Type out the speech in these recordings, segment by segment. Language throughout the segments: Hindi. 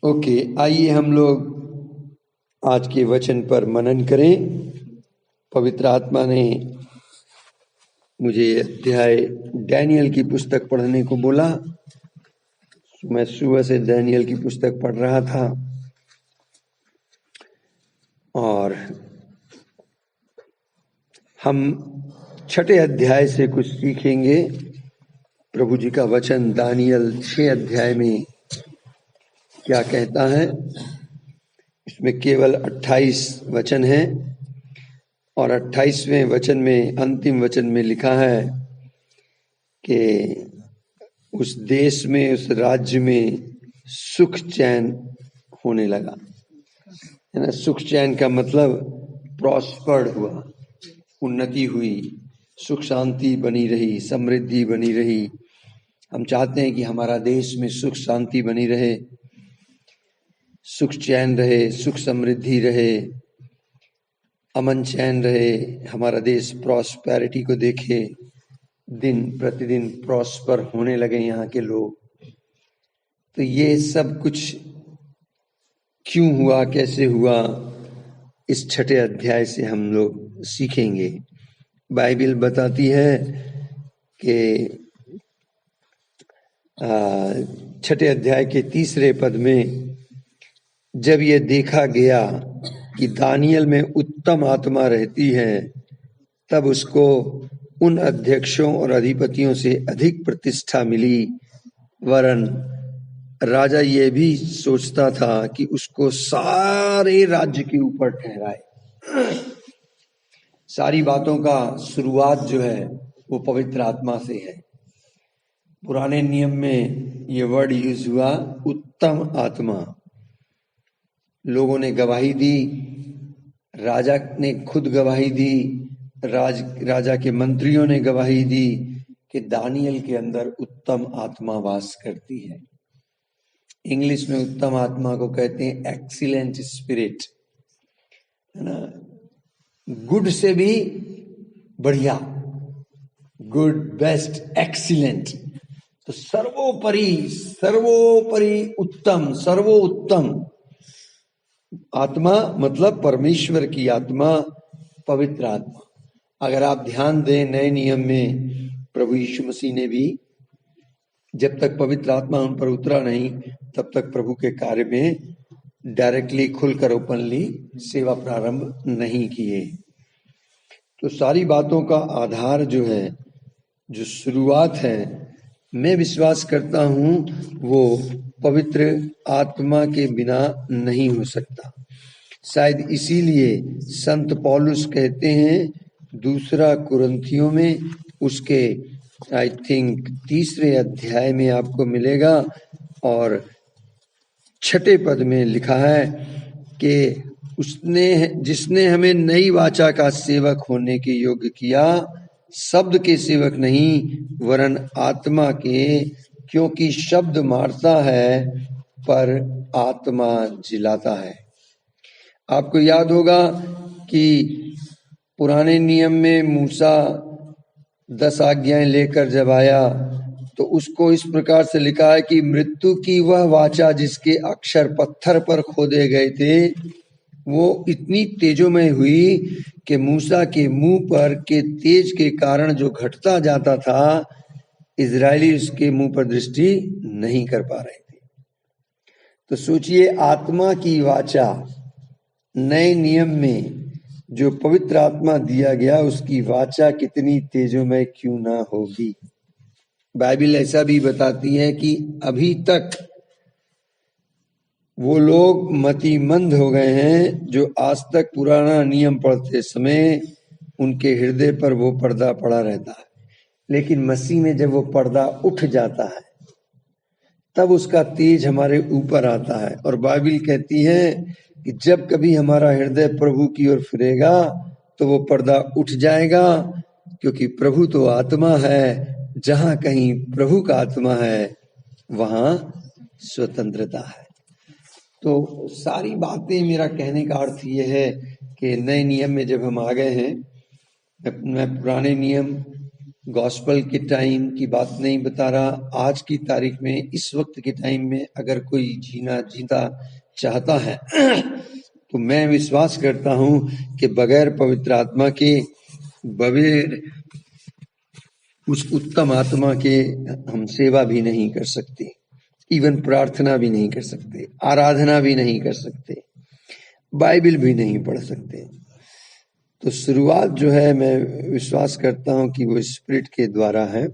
ओके, आइए हम लोग आज के वचन पर मनन करें। पवित्र आत्मा ने मुझे अध्याय डैनियल की पुस्तक पढ़ने को बोला। मैं सुबह से डैनियल की पुस्तक पढ़ रहा था और हम 6 अध्याय से कुछ सीखेंगे। प्रभु जी का वचन दानियल 6 अध्याय में क्या कहता है। इसमें केवल 28 वचन हैं और 28वें वचन में, अंतिम वचन में लिखा है कि उस देश में, उस राज्य में सुख चैन होने लगा। है ना, सुख चैन का मतलब प्रॉस्पर्ड हुआ, उन्नति हुई, सुख शांति बनी रही, समृद्धि बनी रही। हम चाहते हैं कि हमारा देश में सुख शांति बनी रहे, सुख चैन रहे, सुख समृद्धि रहे, अमन चैन रहे। हमारा देश प्रॉस्पेरिटी को देखे, दिन प्रतिदिन प्रॉस्पर होने लगे यहाँ के लोग। तो ये सब कुछ क्यों हुआ, कैसे हुआ, इस 6 अध्याय से हम लोग सीखेंगे। बाइबल बताती है कि 6 अध्याय के 3 पद में, जब ये देखा गया कि दानियल में उत्तम आत्मा रहती है, तब उसको उन अध्यक्षों और अधिपतियों से अधिक प्रतिष्ठा मिली। वरन राजा ये भी सोचता था कि उसको सारे राज्य के ऊपर ठहराए। सारी बातों का शुरुआत जो है वो पवित्र आत्मा से है। पुराने नियम में ये वर्ड यूज हुआ, उत्तम आत्मा। लोगों ने गवाही दी, राजा ने खुद गवाही दी, राजा के मंत्रियों ने गवाही दी कि दानियल के अंदर उत्तम आत्मा वास करती है। इंग्लिश में उत्तम आत्मा को कहते हैं एक्सीलेंट स्पिरिट, है ना। गुड से भी बढ़िया, गुड, बेस्ट, एक्सीलेंट। तो सर्वोपरि, सर्वोपरि उत्तम, सर्वोत्तम आत्मा मतलब परमेश्वर की आत्मा, पवित्र आत्मा। अगर आप ध्यान दें, नए नियम में प्रभु यीशु मसीह ने भी, जब तक पवित्र आत्मा उन पर उतरा नहीं, तब तक प्रभु के कार्य में डायरेक्टली, खुलकर, ओपनली सेवा प्रारंभ नहीं किए। तो सारी बातों का आधार जो है, जो शुरुआत है, मैं विश्वास करता हूं वो पवित्र आत्मा के बिना नहीं हो सकता। शायद इसीलिए संत पौलुस कहते हैं 2 कुरिन्थियों में, उसके आई थिंक 3 अध्याय में आपको मिलेगा, और 6 पद में लिखा है कि उसने, जिसने हमें नई वाचा का सेवक होने के योग्य किया, शब्द के सेवक नहीं वरन आत्मा के, क्योंकि शब्द मारता है पर आत्मा जिलाता है। आपको याद होगा कि पुराने नियम में मूसा 10 आज्ञाएं लेकर जब आया तो उसको इस प्रकार से लिखा है कि मृत्यु की वह वाचा जिसके अक्षर पत्थर पर खोदे गए थे, वो इतनी तेजोमय हुई कि मूसा के मुंह पर के तेज के कारण जो घटता जाता था, इजरायली उसके मुंह पर दृष्टि नहीं कर पा रहे थे। तो सोचिए, आत्मा की वाचा नए नियम में जो पवित्र आत्मा दिया गया, उसकी वाचा कितनी तेजोमय क्यों ना होगी। बाइबल ऐसा भी बताती है कि अभी तक वो लोग मतिमंद हो गए हैं जो आज तक पुराना नियम पढ़ते समय उनके हृदय पर वो पर्दा पड़ा रहता है, लेकिन मसीह में जब वो पर्दा उठ जाता है तब उसका तेज हमारे ऊपर आता है। और बाइबल कहती है कि जब कभी हमारा हृदय प्रभु की ओर फिरेगा तो वो पर्दा उठ जाएगा, क्योंकि प्रभु तो आत्मा है। जहां कहीं प्रभु का आत्मा है वहां स्वतंत्रता है। तो सारी बातें, मेरा कहने का अर्थ यह है कि नए नियम में जब हम आ गए हैं, मैं पुराने नियम गॉस्पल के टाइम की बात नहीं बता रहा, आज की तारीख में इस वक्त के टाइम में अगर कोई जीता चाहता है तो मैं विश्वास करता हूं कि बगैर पवित्र आत्मा के, बगैर उस उत्तम आत्मा के हम सेवा भी नहीं कर सकते, इवन प्रार्थना भी नहीं कर सकते, आराधना भी नहीं कर सकते, बाइबल भी नहीं पढ़ सकते। तो शुरुआत जो है मैं विश्वास करता हूं कि वो स्पिरिट के द्वारा है।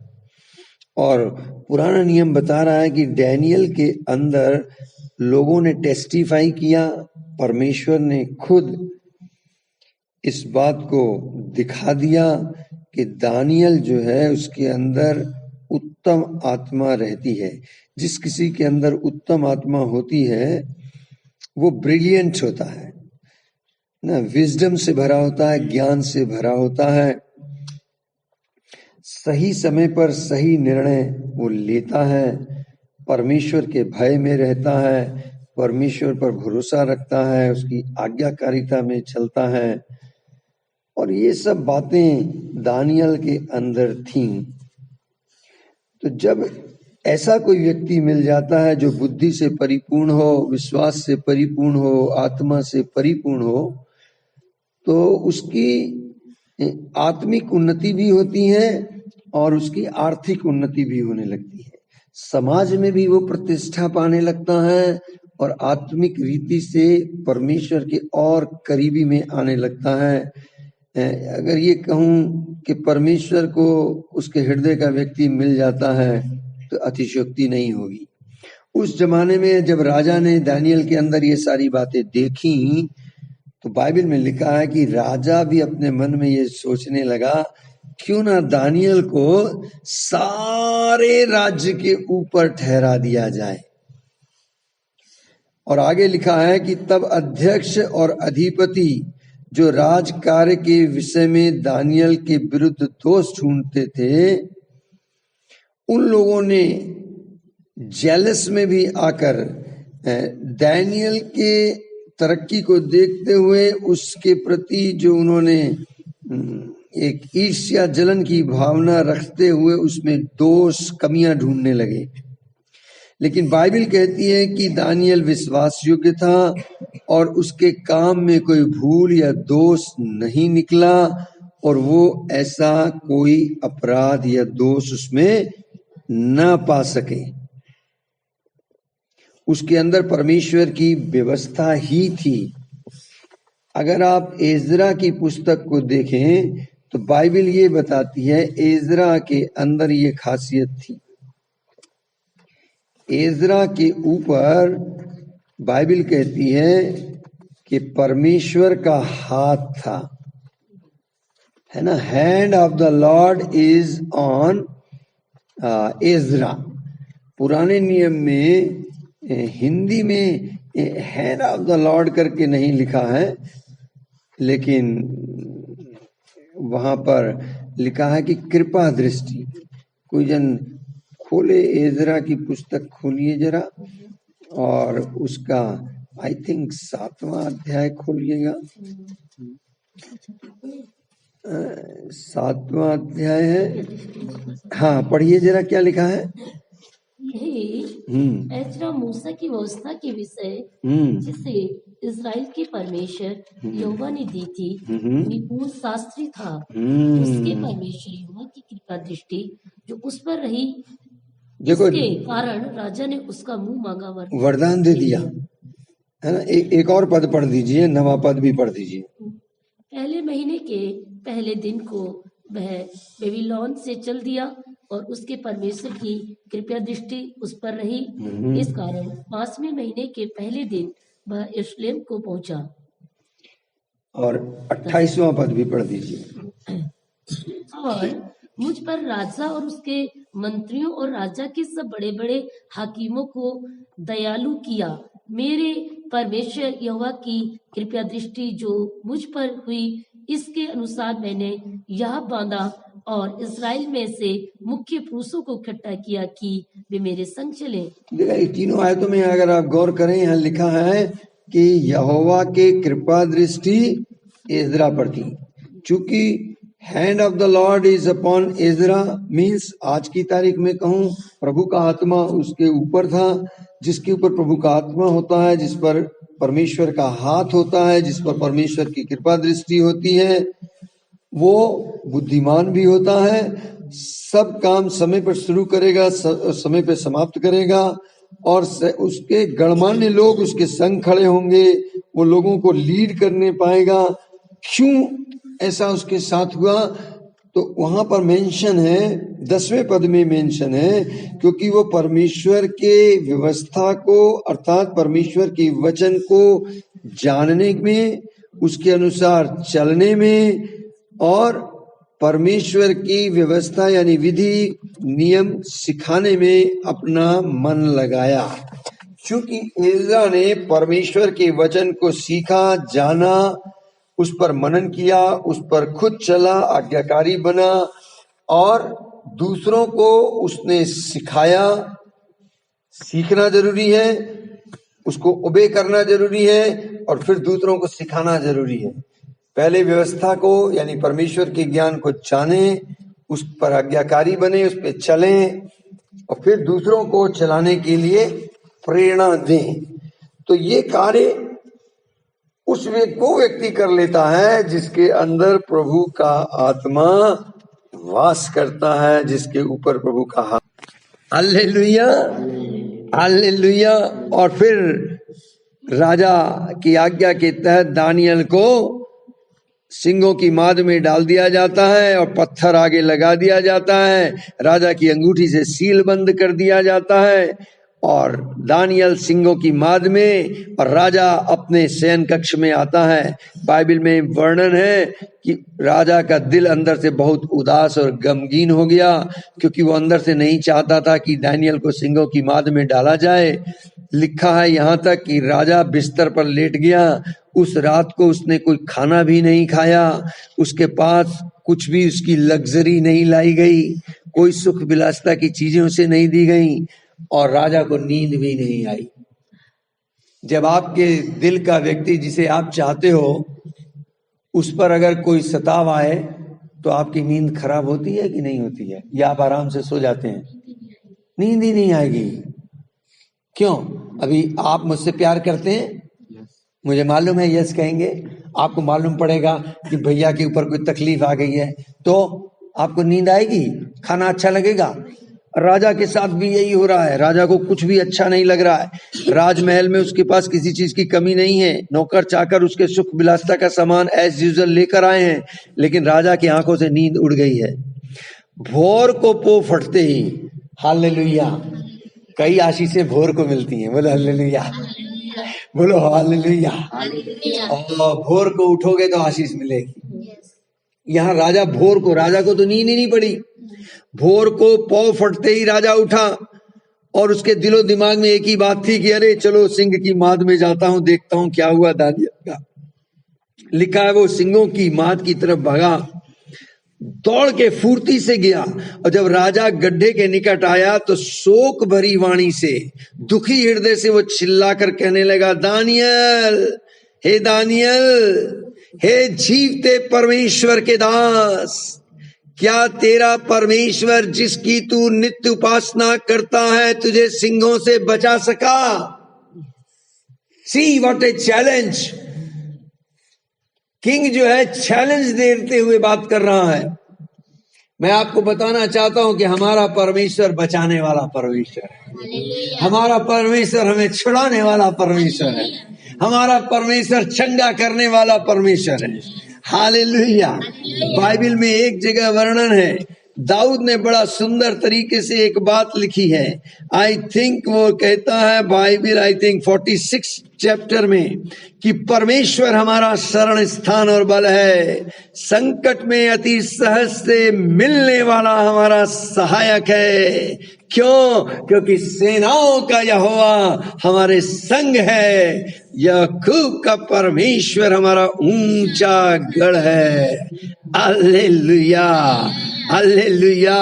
और पुराना नियम बता रहा है कि डैनियल के अंदर लोगों ने टेस्टिफाई किया, परमेश्वर ने खुद इस बात को दिखा दिया कि दानियल जो है उसके अंदर उत्तम आत्मा रहती है। जिस किसी के अंदर उत्तम आत्मा होती है वो ब्रिलियंट होता है ना, विजडम से भरा होता है, ज्ञान से भरा होता है, सही समय पर सही निर्णय वो लेता है, परमेश्वर के भय में रहता है, परमेश्वर पर भरोसा रखता है, उसकी आज्ञाकारिता में चलता है। और ये सब बातें दानियल के अंदर थीं। तो जब ऐसा कोई व्यक्ति मिल जाता है जो बुद्धि से परिपूर्ण हो, विश्वास से परिपूर्ण हो, आत्मा से परिपूर्ण हो, तो उसकी आत्मिक उन्नति भी होती है और उसकी आर्थिक उन्नति भी होने लगती है। समाज में भी वो प्रतिष्ठा पाने लगता है और आत्मिक रीति से परमेश्वर के और करीबी में आने लगता है। अगर ये कहूं कि परमेश्वर को उसके हृदय का व्यक्ति मिल जाता है तो अतिशयोक्ति नहीं होगी। उस जमाने में जब राजा ने दानियल के अंदर ये सारी बातें देखी तो बाइबल में लिखा है कि राजा भी अपने मन में ये सोचने लगा, क्यों ना दानियल को सारे राज्य के ऊपर ठहरा दिया जाए। और आगे लिखा है कि तब अध्यक्ष और अधिपति जो राज कार्य के विषय में दानियल के विरुद्ध दोष ढूंढते थे, उन लोगों ने जेलस में भी आकर दानियल के तरक्की को देखते हुए उसके प्रति जो उन्होंने एक ईर्ष्या जलन की भावना रखते हुए उसमें दोष कमियां ढूंढने लगे। लेकिन बाइबल कहती है कि दानियल विश्वास योग्य था और उसके काम में कोई भूल या दोष नहीं निकला और वो ऐसा कोई अपराध या दोष उसमें न पा सके। उसके अंदर परमेश्वर की व्यवस्था ही थी। अगर आप एजरा की पुस्तक को देखें तो बाइबल ये बताती है एजरा के अंदर ये खासियत थी। एजरा के ऊपर बाइबल कहती है कि परमेश्वर का हाथ था, है ना, hand of the Lord is on Ezra. पुराने नियम में हिंदी में हैंड ऑफ द लॉर्ड करके नहीं लिखा है, लेकिन वहां पर लिखा है कि कृपा दृष्टि। कोई जन खोले एजरा की पुस्तक, खोलिए जरा, और उसका आई थिंक 7वां अध्याय खोलिएगा। 7वां अध्याय है, हाँ पढ़िए जरा क्या लिखा है। एजरा मूसा की व्यवस्था के विषय जिसे इजराइल के परमेश्वर यहोवा ने दी थी, निपुण शास्त्री था। उसके परमेश्वर यहोवा की कृपा दृष्टि जो उस पर रही, इसके कारण राजा ने उसका मुंह मांगा वरदान दे दिया, है ना। एक और पद पढ़ दीजिए, 9वां पद भी पढ़ दीजिए। पहले महीने के पहले दिन को वह बेबीलोन से चल दिया और उसके परमेश्वर की कृपा दृष्टि उस पर रही। इस कारण 5वें महीने के पहले दिन वह यरूशलेम को पहुंचा। और 28वां पद भी पढ़ दीजिए। और मुझ पर राजा और उसके मंत्रियों और राजा के सब बड़े बड़े हाकिमों को दयालु किया। मेरे परमेश्वर यहोवा की कृपा दृष्टि जो मुझ पर हुई, इसके अनुसार मैंने यह बांधा और इस्राएल में से मुख्य पुरुषों को इकट्ठा किया कि वे मेरे संग चले। देखा, ये तीनों आयतों में अगर आप गौर करें, यहाँ लिखा है कि यहोवा के कृपा दृष्टि एजरा पर थी। चूंकि hand of the Lord is upon Ezra means आज की तारीख में कहूं प्रभु का आत्मा उसके ऊपर था। जिसके ऊपर प्रभु का आत्मा होता है, जिस पर परमेश्वर का हाथ होता है, जिस पर परमेश्वर की कृपा दृष्टि होती है, वो बुद्धिमान भी होता है। सब काम समय पर शुरू करेगा, समय पर समाप्त करेगा और उसके गणमान्य लोग उसके संग खड़े होंगे। वो लोगों को लीड करने पाएगा। क्यों ऐसा उसके साथ हुआ? तो वहां पर मेंशन है, 10वें पद में मेंशन है, क्योंकि वो परमेश्वर के व्यवस्था को अर्थात परमेश्वर के वचन को जानने में, उसके अनुसार चलने में और परमेश्वर की व्यवस्था यानी विधि नियम सिखाने में अपना मन लगाया। क्योंकि एजरा ने परमेश्वर के वचन को सीखा, जाना, उस पर मनन किया, उस पर खुद चला, आज्ञाकारी बना और दूसरों को उसने सिखाया। सीखना जरूरी है, उसको ओबे करना जरूरी है और फिर दूसरों को सिखाना जरूरी है। पहले व्यवस्था को यानी परमेश्वर के ज्ञान को जाने, उस पर आज्ञाकारी बने, उस पर चलें और फिर दूसरों को चलाने के लिए प्रेरणा दें। तो ये कार्य उस वो व्यक्ति कर लेता है जिसके अंदर प्रभु का आत्मा वास करता है, जिसके ऊपर प्रभु का हाथ। Hallelujah, hallelujah. और फिर राजा की आज्ञा के तहत दानियल को सिंगों की माद में डाल दिया जाता है और पत्थर आगे लगा दिया जाता है। राजा की अंगूठी से सील बंद कर दिया जाता है और दानियल सिंगों की माद में और राजा अपने शयन कक्ष में आता है। बाइबल में वर्णन है कि राजा का दिल अंदर से बहुत उदास और गमगीन हो गया, क्योंकि वो अंदर से नहीं चाहता था कि दानियल को सिंगों की माद में डाला जाए। लिखा है यहाँ तक कि राजा बिस्तर पर लेट गया। उस रात को उसने कोई खाना भी नहीं खाया, उसके पास कुछ भी उसकी लग्जरी नहीं लाई गई, कोई सुख विलासिता की चीजें उसे नहीं दी गई और राजा को नींद भी नहीं आई। जब आपके दिल का व्यक्ति जिसे आप चाहते हो उस पर अगर कोई सताव आए तो आपकी नींद खराब होती है कि नहीं होती है? या आप आराम से सो जाते हैं? नींद ही नहीं आएगी। क्यों? अभी आप मुझसे प्यार करते हैं, मुझे मालूम है यस कहेंगे। आपको मालूम पड़ेगा कि भैया के ऊपर कोई तकलीफ आ गई है तो आपको नींद आएगी, खाना अच्छा लगेगा। राजा के साथ भी यही हो रहा है। राजा को कुछ भी अच्छा नहीं लग रहा है। राजमहल में उसके पास किसी चीज की कमी नहीं है। नौकर चाकर उसके सुख विलासिता का सामान एज यूजुअल लेकर आए हैं, लेकिन राजा की आंखों से नींद उड़ गई है। भोर को पो फटते ही, हालेलुया, कई आशीषें भोर को मिलती हैं। बोलो हालेलुया, बोलो हालेलुया। और भोर को उठोगे तो आशीष मिलेगी। यहाँ राजा भोर को, राजा को तो नींद ही नहीं पड़ी। भोर को पौ फटते ही राजा उठा और उसके दिलो दिमाग में एक ही बात थी कि अरे चलो सिंह की माद में जाता हूं, देखता हूं क्या हुआ दानियल का। लिखा है वो सिंहों की माद की तरफ भागा, दौड़ के फुर्ती से गया और जब राजा गड्ढे के निकट आया तो शोक भरी वाणी से, दुखी हृदय से वो चिल्लाकर कहने लगा, दानियल, हे दानियल, हे जीवते परमेश्वर के दास, क्या तेरा परमेश्वर जिसकी तू नित्य उपासना करता है तुझे सिंहों से बचा सका? See what a challenge. King जो है चैलेंज देते हुए बात कर रहा है। मैं आपको बताना चाहता हूं कि हमारा परमेश्वर बचाने वाला परमेश्वर है। हमारा परमेश्वर हमें छुड़ाने वाला परमेश्वर है। हमारा परमेश्वर चंगा करने वाला परमेश्वर है। हालेलुया। बाइबल में एक जगह वर्णन है, दाऊद ने बड़ा सुंदर तरीके से एक बात लिखी है। आई थिंक वो कहता है बाइबल, आई थिंक 46 चैप्टर में, कि परमेश्वर हमारा शरण स्थान और बल है, संकट में अति सहज से मिलने वाला हमारा सहायक है। क्यों? क्योंकि सेनाओं का यहोवा हमारे संग है, याकूब का परमेश्वर हमारा ऊंचा गढ़ है। Hallelujah, hallelujah.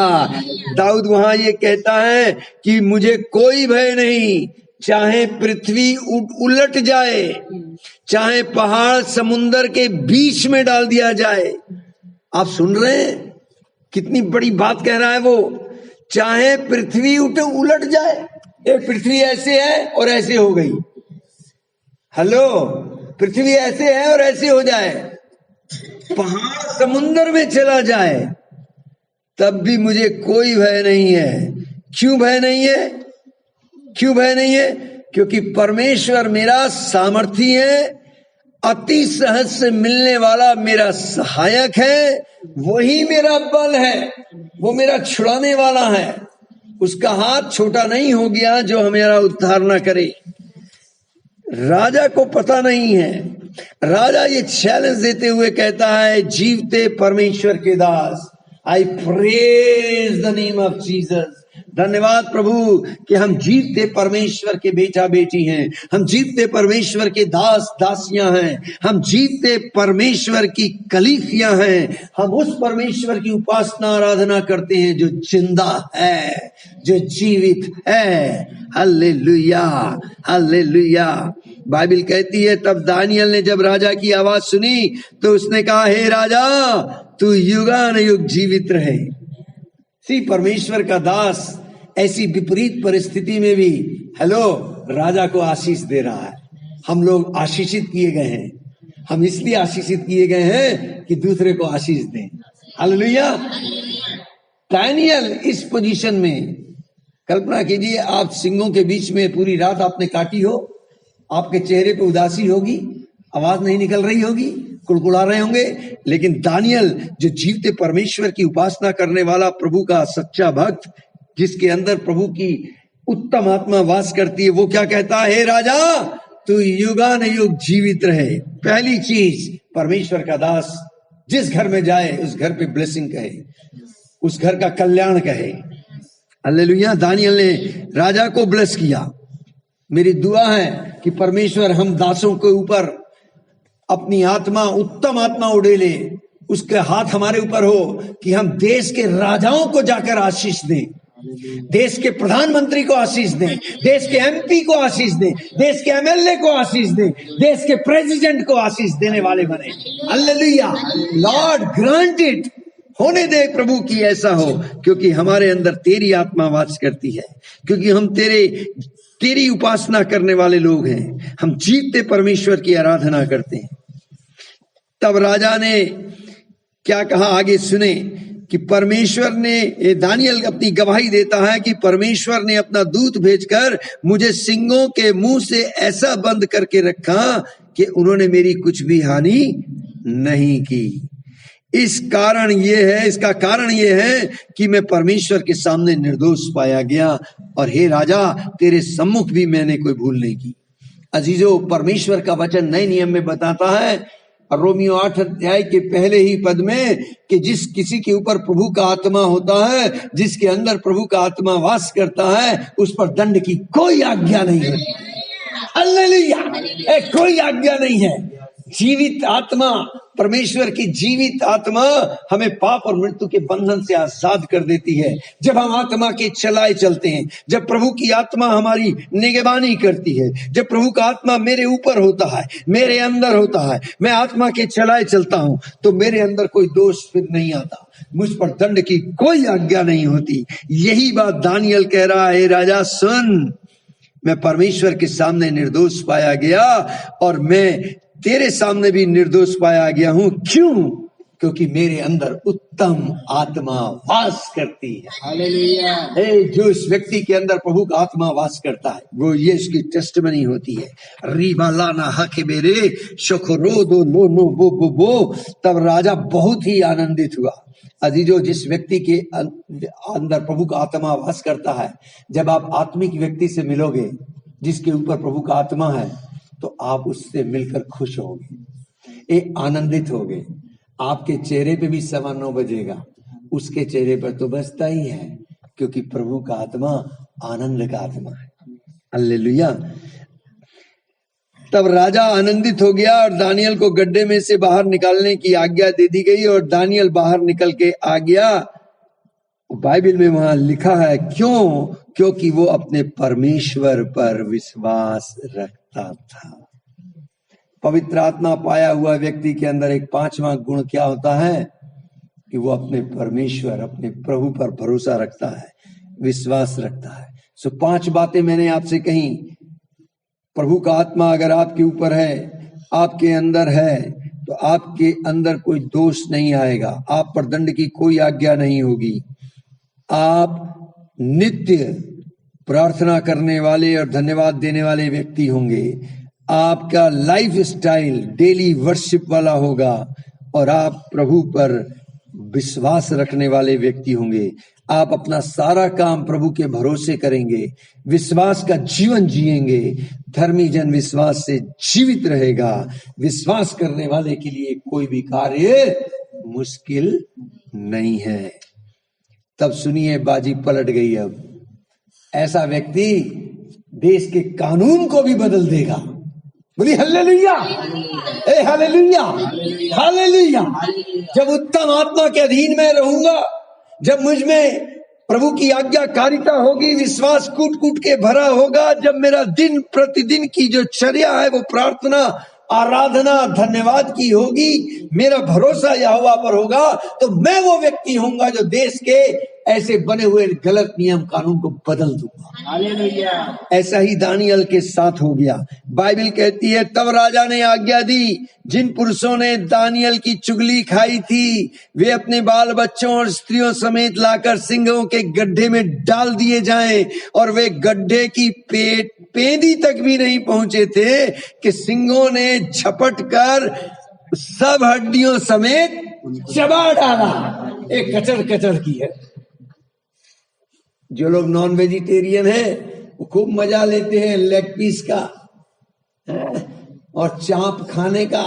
दाऊद वहां ये कहता है कि मुझे कोई भय नहीं, चाहे पृथ्वी उलट जाए, चाहे पहाड़ समुंदर के बीच में डाल दिया जाए। आप सुन रहे हैं कितनी बड़ी बात कह रहा है वो। चाहे पृथ्वी उलट जाए, ये पृथ्वी ऐसे है और ऐसे हो गई, हेलो, पृथ्वी ऐसे है और ऐसे हो जाए, पहाड़ समुद्र में चला जाए, तब भी मुझे कोई भय नहीं है। क्यों भय नहीं है? क्यों भय नहीं है? क्योंकि परमेश्वर मेरा सामर्थी है, अति सहज से मिलने वाला मेरा सहायक है, वही मेरा बल है, वो मेरा छुड़ाने वाला है। उसका हाथ छोटा नहीं हो गया जो हमारा उद्धार ना करे। राजा को पता नहीं है। राजा ये चैलेंज देते हुए कहता है, जीवते परमेश्वर के दास, I praise the name of Jesus. धन्यवाद प्रभु कि हम जीवते परमेश्वर के बेटा बेटी हैं, हम जीवते परमेश्वर के दास दासियां हैं, हम जीवते परमेश्वर की कलीसियां हैं। हम उस परमेश्वर की उपासना आराधना करते हैं जो जिंदा है, जो जीवित है। Hallelujah, hallelujah. बाइबल कहती है, तब दानियल ने जब राजा की आवाज सुनी तो उसने कहा, हे राजा, तू युगानुयुग जीवित रहे। सी, परमेश्वर का दास ऐसी विपरीत परिस्थिति में भी हेलो राजा को आशीष दे रहा है। हम लोग आशीषित किए गए हैं, हम इसलिए आशीषित किए गए हैं कि दूसरे को आशीष दें। हालेलुया। दानियल इस पोजीशन में, कल्पना कीजिए आप सिंगों के बीच में पूरी रात आपने काटी हो, आपके चेहरे पे उदासी होगी, आवाज नहीं निकल रही होगी, कुड़कुड़ा रहे होंगे, लेकिन दानियल जो जीवते परमेश्वर की उपासना करने वाला प्रभु का सच्चा भक्त, जिसके अंदर प्रभु की उत्तम आत्मा वास करती है, वो क्या कहता है, हे राजा, तू युगानुयुग जीवित रहे। पहली चीज, परमेश्वर का दास जिस घर में जाए उस घर पे ब्लेसिंग कहे, उस घर का कल्याण कहे। हालेलुया। दानियल ने राजा को ब्लेस किया। मेरी दुआ है कि परमेश्वर हम दासों के ऊपर अपनी आत्मा, उत्तम आत्मा उड़ेले, उसके हाथ हमारे ऊपर हो कि हम देश के राजाओं को जाकर आशीष दें, देश के प्रधानमंत्री को आशीष दें, देश के एमपी को आशीष दें, देश के एमएलए को आशीष दें, देश के प्रेसिडेंट को आशीष देने वाले बने। हालेलुया। लॉर्ड ग्रांट इट, होने दे प्रभु की ऐसा हो, क्योंकि हमारे अंदर तेरी आत्मा वास करती है, क्योंकि हम तेरी उपासना करने वाले लोग हैं, हम जीवते परमेश्वर की आराधना करते हैं। तब राजा ने क्या कहा, आगे सुने कि परमेश्वर ने, दानियल अपनी गवाही देता है कि परमेश्वर ने अपना दूत भेजकर मुझे सिंगों के मुंह से ऐसा बंद करके रखा कि उन्होंने मेरी कुछ भी हानि नहीं की। इसका कारण ये है कि मैं परमेश्वर के सामने निर्दोष पाया गया, और हे राजा, तेरे सम्मुख भी मैंने कोई भूल नहीं की। अजीजों, परमेश्वर का वचन नए नियम में बताता है, रोमियो 8 अध्याय के पहले ही पद में, कि जिस किसी के ऊपर प्रभु का आत्मा होता है, जिसके अंदर प्रभु का आत्मा वास करता है, उस पर दंड की कोई आज्ञा नहीं है। हालेलुया। कोई आज्ञा नहीं है। जीवित आत्मा, परमेश्वर की जीवित आत्मा हमें पाप और मृत्यु के बंधन से आजाद कर देती है। जब हम आत्मा के चलाए चलते हैं, जब प्रभु की आत्मा हमारी निगरानी करती है, जब प्रभु का आत्मा मेरे ऊपर होता है, मेरे अंदर होता है, मैं आत्मा के चलाए चलता हूं, तो मेरे अंदर कोई दोष फिर नहीं आता, मुझ पर दंड की कोई आज्ञा नहीं होती। यही बात दानियल कह रहा है, राजा सुन, मैं परमेश्वर के सामने निर्दोष पाया गया, और मैं तेरे सामने भी निर्दोष पाया गया हूं। क्यों? क्योंकि मेरे अंदर उत्तम आत्मा वास करती है। हालेलुया। जो इस व्यक्ति के अंदर प्रभु का आत्मा वास करता है, वो ये इसकी टेस्टिमनी होती है। रीबा लाना हके बेरे शोखरो दो नो नो बो बो बो। तब राजा बहुत ही आनंदित हुआ। अजीजों, जिस व्यक्ति के अंदर प्रभु का आत्मा वास करता है, जब आप आत्मिक व्यक्ति से मिलोगे जिसके ऊपर प्रभु का आत्मा है, तो आप उससे मिलकर खुश होगे, आनंदित होगे। आपके चेहरे पे भी 9:15 बजेगा, उसके चेहरे पर तो बजता ही है, क्योंकि प्रभु का आत्मा आनंद का आत्मा है। हालेलुया। तब राजा आनंदित हो गया और दानियल को गड्ढे में से बाहर निकालने की आज्ञा दे दी गई, और दानियल बाहर निकल के आ गया। बाइबल में वहां लिखा है, क्यों? क्योंकि वो अपने परमेश्वर पर विश्वास रखता था। पवित्र आत्मा पाया हुआ व्यक्ति के अंदर एक 5वां गुण क्या होता है? कि वो अपने परमेश्वर, अपने प्रभु पर भरोसा रखता है, विश्वास रखता है। सो 5 बातें मैंने आपसे कही। प्रभु का आत्मा अगर आपके ऊपर है, आपके अंदर है, तो आपके अंदर कोई दोष नहीं आएगा, आप पर दंड की कोई आज्ञा नहीं होगी। आप नित्य प्रार्थना करने वाले और धन्यवाद देने वाले व्यक्ति होंगे। आपका लाइफ स्टाइल डेली वर्शिप वाला होगा और आप प्रभु पर विश्वास रखने वाले व्यक्ति होंगे। आप अपना सारा काम प्रभु के भरोसे करेंगे, विश्वास का जीवन जिएंगे। धर्मी जन विश्वास से जीवित रहेगा। विश्वास करने वाले के लिए कोई भी कार्य मुश्किल नहीं है। तब सुनिए, बाजी पलट गई। अब ऐसा व्यक्ति देश के कानून को भी बदल देगा। बोली हालेलुया, ए हालेलुया, हालेलुया। जब उत्तम आत्मा के अधीन में रहूंगा, जब मुझ में प्रभु की आज्ञाकारिता होगी, विश्वास कूट कूट के भरा होगा, जब मेरा दिन प्रतिदिन की जो चर्या है वो प्रार्थना, आराधना, धन्यवाद की होगी, मेरा भरोसा यहोवा पर होगा, तो मैं वो व्यक्ति होऊंगा जो देश के ऐसे बने हुए गलत नियम कानून को बदल दूंगा। हालेलुया। ऐसा ही दानियल के साथ हो गया। बाइबल कहती है, तब राजा ने आज्ञा दी, जिन पुरुषों ने दानियल की चुगली खाई थी वे अपने बाल बच्चों और स्त्रियों समेत लाकर सिंहों के गड्ढे में डाल दिए जाएं। और वे गड्ढे की पेंदी तक भी नहीं पहुंचे थे कि सिंहों ने झपट कर सब हड्डियों समेत चबा डाला। एक कचर कचर की है। जो लोग नॉन वेजिटेरियन हैं वो खूब मजा लेते हैं लेग पीस का और चाप खाने का,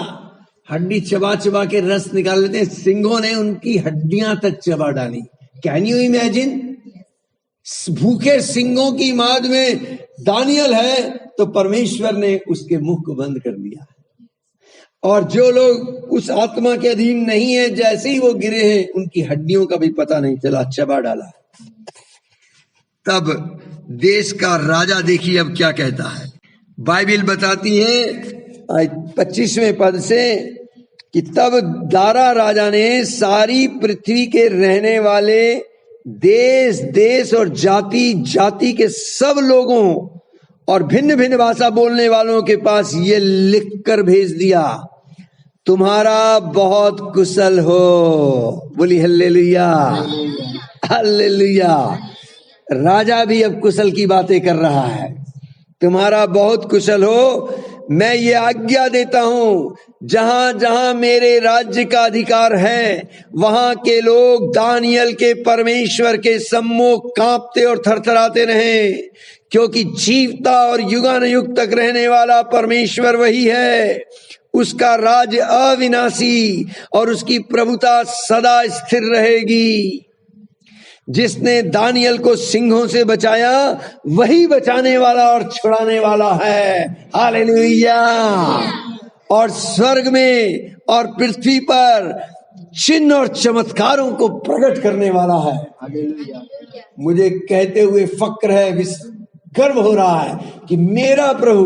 हड्डी चबा चबा के रस निकाल लेते हैं। सिंहों ने उनकी हड्डियां तक चबा डाली। Can you imagine? भूखे सिंहों की माद में दानियल है तो परमेश्वर ने उसके मुंह को बंद कर दिया। और जो लोग उस आत्मा के अधीन नहीं है, जैसे ही वो गिरे हैं उनकी हड्डियों का भी पता नहीं चला, चबा डाला। तब देश का राजा देखिए अब क्या कहता है। बाइबल बताती है 25वें पद से कि तब दारा राजा ने सारी पृथ्वी के रहने वाले देश देश और जाति जाति के सब लोगों और भिन्न भिन्न भाषा बोलने वालों के पास ये लिख कर भेज दिया, तुम्हारा बहुत कुशल हो। बोली हल्लेलुया, हल्लेलुया। राजा भी अब कुशल की बातें कर रहा है। तुम्हारा बहुत कुशल हो। मैं ये आज्ञा देता हूं, जहां जहां मेरे राज्य का अधिकार है वहां के लोग दानियल के परमेश्वर के सम्मुख कांपते और थरथराते रहें, क्योंकि जीवता और युगानुयुग तक रहने वाला परमेश्वर वही है। उसका राज्य अविनाशी और उसकी प्रभुता सदा स्थिर रहेगी। जिसने दानियल को सिंहों से बचाया वही बचाने वाला और छुड़ाने वाला है। हालेलुया। और स्वर्ग में और पृथ्वी पर चिन्ह और चमत्कारों को प्रकट करने वाला है। हालेलुया। मुझे कहते हुए फक्र है, गर्व हो रहा है कि मेरा प्रभु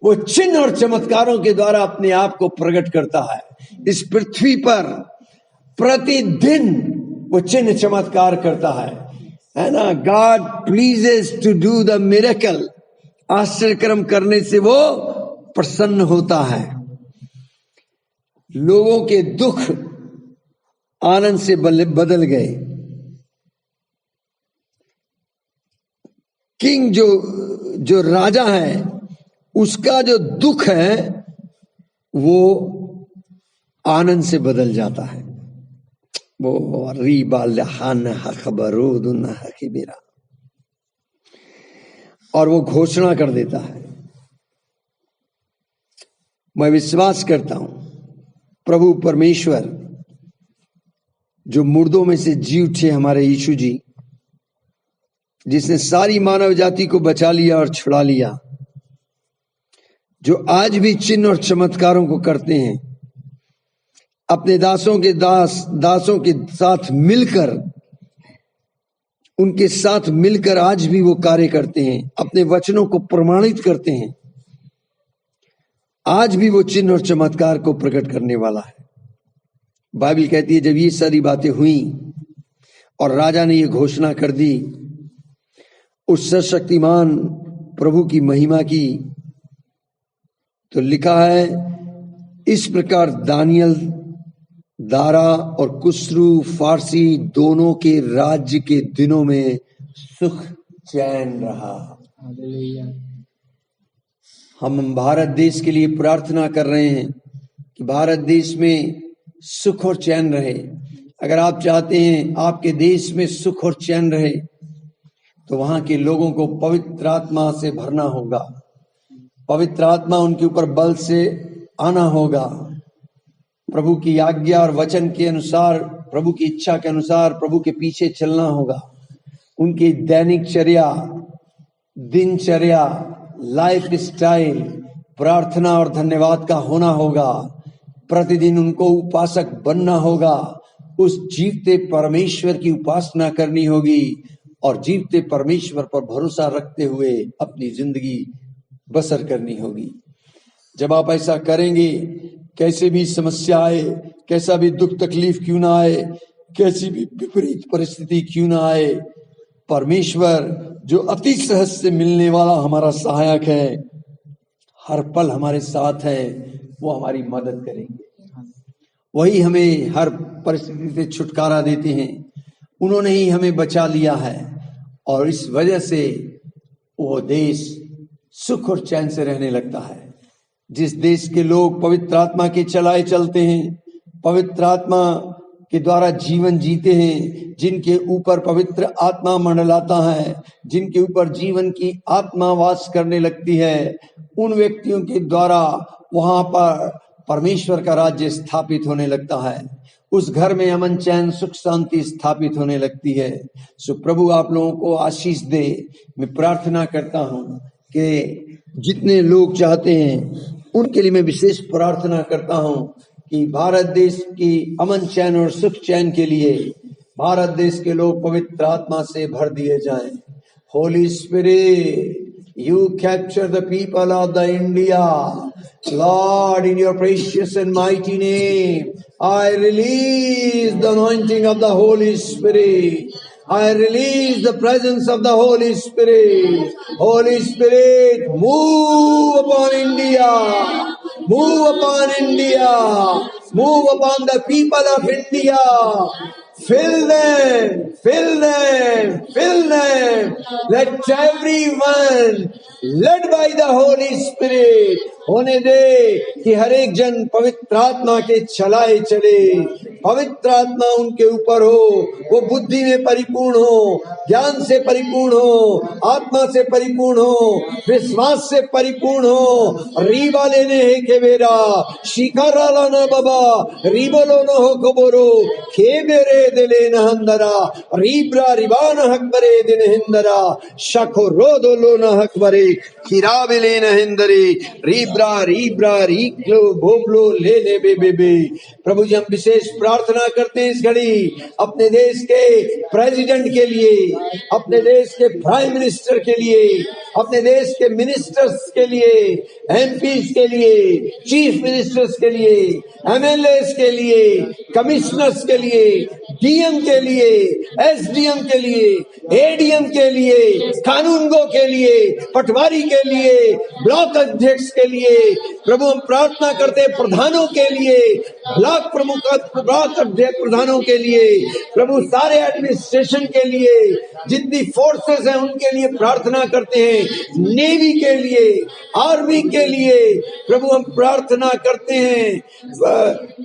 वो चिन्ह और चमत्कारों के द्वारा अपने आप को प्रकट करता है। इस पृथ्वी पर प्रतिदिन वो चिन्ह चमत्कार करता है ना। God pleases to do the miracle. आश्चर्यक्रम करने से वो प्रसन्न होता है। लोगों के दुख आनंद से बदल गए। किंग जो राजा है उसका जो दुख है वो आनंद से बदल जाता है। वो और वो घोषणा कर देता है, मैं विश्वास करता हूं प्रभु परमेश्वर जो मुर्दों में से जी उठे हमारे यीशु जी, जिसने सारी मानव जाति को बचा लिया और छुड़ा लिया, जो आज भी चिन्ह और चमत्कारों को करते हैं, अपने दासों के साथ मिलकर, उनके साथ मिलकर आज भी वो कार्य करते हैं, अपने वचनों को प्रमाणित करते हैं। आज भी वो चिन्ह और चमत्कार को प्रकट करने वाला है। बाइबल कहती है जब ये सारी बातें हुई और राजा ने ये घोषणा कर दी उस सर्वशक्तिमान प्रभु की महिमा की, तो लिखा है इस प्रकार दानियल दारा और कुस्रू फारसी दोनों के राज्य के दिनों में सुख चैन रहा। हम भारत देश के लिए प्रार्थना कर रहे हैं कि भारत देश में सुख और चैन रहे। अगर आप चाहते हैं आपके देश में सुख और चैन रहे तो वहां के लोगों को पवित्र आत्मा से भरना होगा, पवित्र आत्मा उनके ऊपर बल से आना होगा, प्रभु की आज्ञा और वचन के अनुसार, प्रभु की इच्छा के अनुसार प्रभु के पीछे चलना होगा। उनकी दैनिक चर्या, दिनचर्या, लाइफ स्टाइल प्रार्थना और धन्यवाद का होना होगा। प्रतिदिन उनको उपासक बनना होगा, उस जीवते परमेश्वर की उपासना करनी होगी और जीवते परमेश्वर पर भरोसा रखते हुए अपनी जिंदगी बसर करनी होगी। जब आप ऐसा करेंगे, कैसे भी समस्या आए, कैसा भी दुख तकलीफ क्यों ना आए, कैसी भी विपरीत परिस्थिति क्यों ना आए, परमेश्वर जो अति सहज से मिलने वाला हमारा सहायक है, हर पल हमारे साथ है, वो हमारी मदद करेंगे। वही हमें हर परिस्थिति से छुटकारा देते हैं। उन्होंने ही हमें बचा लिया है और इस वजह से वो देश सुख और चैन से रहने लगता है। जिस देश के लोग पवित्र आत्मा के चलाए चलते हैं, पवित्र आत्मा के द्वारा जीवन जीते हैं, जिनके ऊपर पवित्र आत्मा मंडलाता है, जिनके ऊपर जीवन की आत्मा वास करने लगती है, उन व्यक्तियों के द्वारा वहां पर परमेश्वर का राज्य स्थापित होने लगता है। उस घर में अमन चैन सुख शांति स्थापित होने लगती है। सो प्रभु आप लोगों को आशीष दे। मैं प्रार्थना करता हूं कि जितने लोग चाहते हैं उनके लिए मैं विशेष प्रार्थना करता हूं कि भारत देश की अमन चैन और सुख चैन के लिए भारत देश के लोग पवित्र आत्मा से भर दिए जाएं। Holi spirit, you capture the people of the India. Lord, in your precious and mighty name, I release the anointing of the Holy Spirit. I release the presence of the Holy Spirit. Holy Spirit, move upon India. Move upon India. Move upon the people of India. Fill them, fill them, fill them. Let everyone, led by the Holy Spirit, होने दे कि हर एक जन पवित्र आत्मा के चलाए चले, पवित्र आत्मा उनके ऊपर हो, वो बुद्धि में परिपूर्ण हो, ज्ञान से परिपूर्ण हो, आत्मा से परिपूर्ण हो, विश्वास से परिपूर्ण हो। रीबा लेने है के बेरा शिकारा लाना बाबा रीबलो न हो कबोरो खेबेरे दिले न हंदरा रीब्रा रिबान हकबरे दिन हिंदरा शखो रोदो लो न हकबरे खिराबिले न हिंदरे रीब्रा रीब्रा रीक्लो भोबलो ले ले बे। प्रभु जी हम विशेष प्रार्थना करते हैं इस घड़ी अपने देश के प्रेसिडेंट के लिए, अपने देश के प्राइम मिनिस्टर के लिए, अपने देश के मिनिस्टर्स के लिए, एमपीज के लिए, चीफ मिनिस्टर्स के लिए, एमएलएस के लिए, कमिश्नर्स के लिए, डीएम के लिए, एसडीएम के लिए, एडीएम के लिए, कानूनगो के लिए, पटवारी के लिए, ब्लॉक अध्यक्ष के लिए। प्रभु हम प्रार्थना करते हैं प्रधानों के लिए, ब्लॉक प्रमुख ब्लॉक अध्यक्ष प्रधानों के लिए, प्रभु सारे एडमिनिस्ट्रेशन के लिए, जितनी फोर्सेस हैं उनके लिए प्रार्थना करते हैं, नेवी के लिए, आर्मी के लिए। प्रभु हम प्रार्थना करते हैं,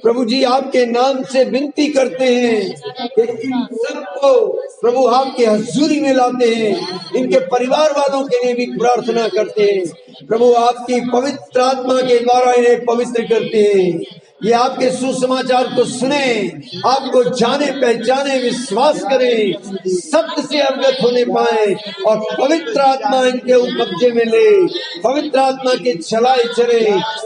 प्रभु जी आपके नाम से विनती करते हैं कि इन सबको प्रभु आपके हजूरी में लाते हैं। इनके परिवार वालों के लिए भी प्रार्थना करते हैं। प्रभु आपकी पवित्र आत्मा के द्वारा इन्हें पवित्र करते हैं। ये आपके सुसमाचार को सुने, आपको जाने पहचाने, विश्वास करें, सत्य से अवगत होने पाए और पवित्र आत्मा इनके कब्जे में ले, पवित्र आत्मा के चलाए चले।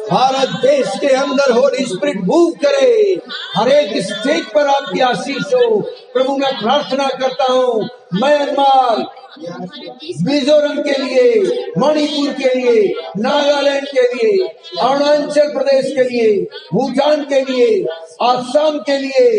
भारत देश के अंदर होली स्पिरिट मूव करे, हर एक स्टेज पर आपकी आशीष हो। प्रभु मैं प्रार्थना करता हूँ म्यांमार, मिजोरम के लिए, मणिपुर के लिए, नागालैंड के लिए, अरुणाचल प्रदेश के लिए, भूटान के लिए, आसाम के लिए,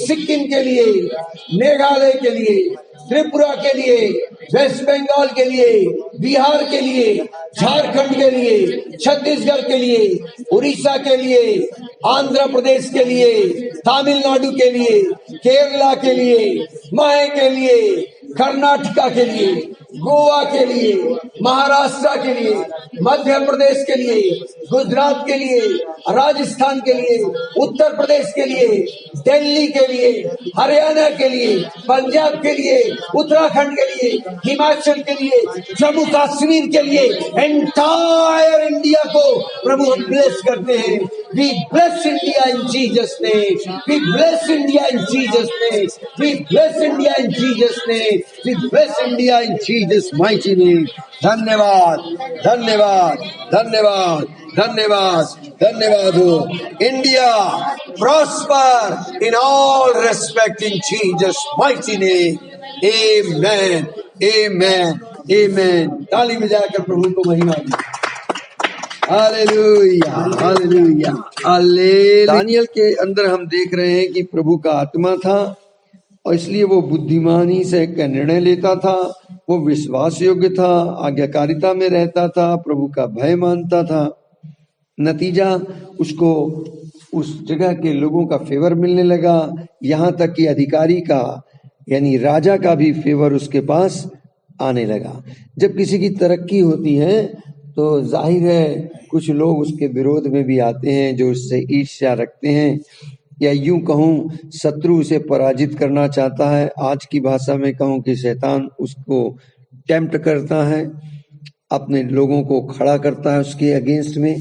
सिक्किम के लिए, मेघालय के लिए, त्रिपुरा के लिए, वेस्ट बंगाल के लिए, बिहार के लिए, झारखंड के लिए, छत्तीसगढ़ के लिए, उड़ीसा के लिए, आंध्र प्रदेश के लिए, तमिलनाडु के लिए, केरला के लिए, महे के लिए, कर्नाटका के लिए, गोवा के लिए, महाराष्ट्र के लिए, मध्य प्रदेश के लिए, गुजरात के लिए, राजस्थान के लिए, उत्तर प्रदेश के लिए, दिल्ली के लिए, हरियाणा के लिए, पंजाब के लिए, उत्तराखंड के लिए, हिमाचल के लिए, जम्मू कश्मीर के लिए, एंटायर इंडिया को प्रभु हम ब्लेस करते हैं। We bless India in Jesus' name. We bless India in Jesus' name. We bless India in Jesus' name. We bless India in Jesus' mighty name. धन्यवाद, धन्यवाद, धन्यवाद, धन्यवाद, धन्यवाद हो। India prosper in all respect in Jesus' mighty name. Amen, amen, amen. ताली बजाकर प्रभु को महिमा दी। Hallelujah, hallelujah, hallelujah. दानियल के अंदर हम देख रहे हैं कि प्रभु का आत्मा था और इसलिए वो बुद्धिमानी से का निर्णय लेता था, वो विश्वास योग्य था, आज्ञाकारिता में रहता था, प्रभु का भय मानता था। नतीजा उसको उस जगह के लोगों का फेवर मिलने लगा, यहाँ तक कि अधिकारी का यानी राजा का भी फेवर उसके पास आने लगा। जब किसी की तरक्की होती है तो जाहिर है कुछ लोग उसके विरोध में भी आते हैं, जो उससे ईर्ष्या रखते हैं या यूं कहूं शत्रु उसे पराजित करना चाहता है। आज की भाषा में कहूं कि शैतान उसको टेम्प्ट करता है, अपने लोगों को खड़ा करता है उसके अगेंस्ट में।